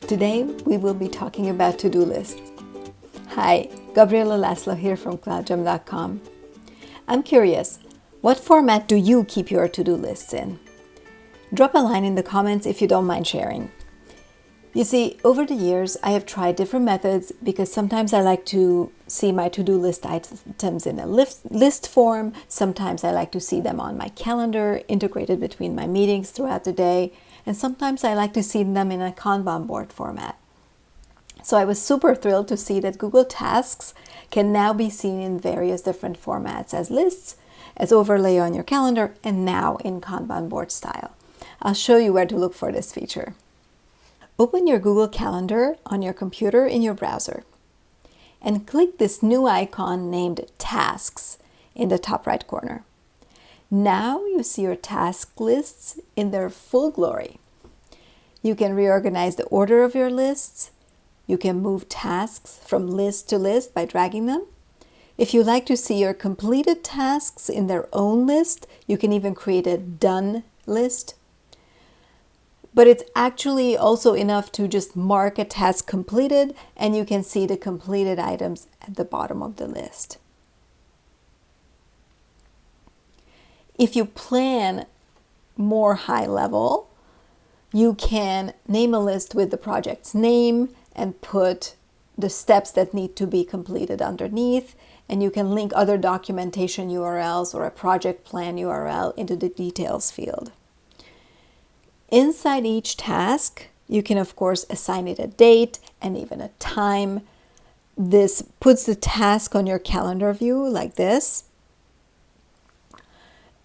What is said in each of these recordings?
Today we will be talking about to-do lists. Hi, Gabriela Laszlo here from KloudGem.com. I'm curious, what format do you keep your to-do lists in? Drop a line in the comments if you don't mind sharing. You see, over the years I have tried different methods because sometimes I like to see my to-do list items in a list form. Sometimes I like to see them on my calendar, integrated between my meetings throughout the day. And sometimes I like to see them in a kanban board format. So I was super thrilled to see that Google Tasks can now be seen in various different formats as lists, as overlay on your calendar, and now in kanban board style. I'll show you where to look for this feature. Open your Google Calendar on your computer in your browser and click this new icon named Tasks in the top right corner. Now you see your task lists in their full glory. You can reorganize the order of your lists. You can move tasks from list to list by dragging them. If you like to see your completed tasks in their own list, you can even create a done list. But it's actually also enough to just mark a task completed, and you can see the completed items at the bottom of the list. If you plan more high level, you can name a list with the project's name and put the steps that need to be completed underneath, and you can link other documentation URLs or a project plan URL into the details field. Inside each task, you can of course assign it a date and even a time. This puts the task on your calendar view like this.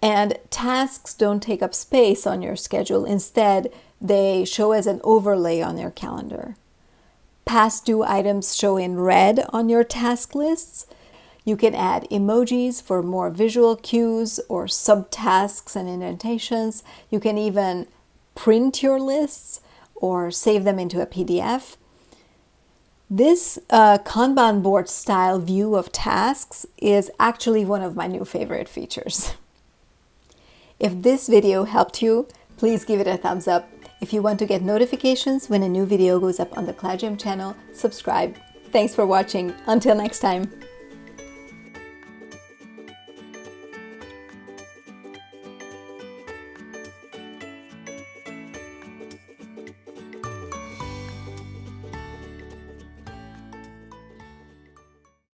And tasks don't take up space on your schedule. Instead, they show as an overlay on your calendar. Past due items show in red on your task lists. You can add emojis for more visual cues or subtasks and indentations. You can even print your lists or save them into a PDF. This Kanban board style view of tasks is actually one of my new favorite features. If this video helped you, please give it a thumbs up. If you want to get notifications when a new video goes up on the KloudGem channel, subscribe. Thanks for watching. Until next time.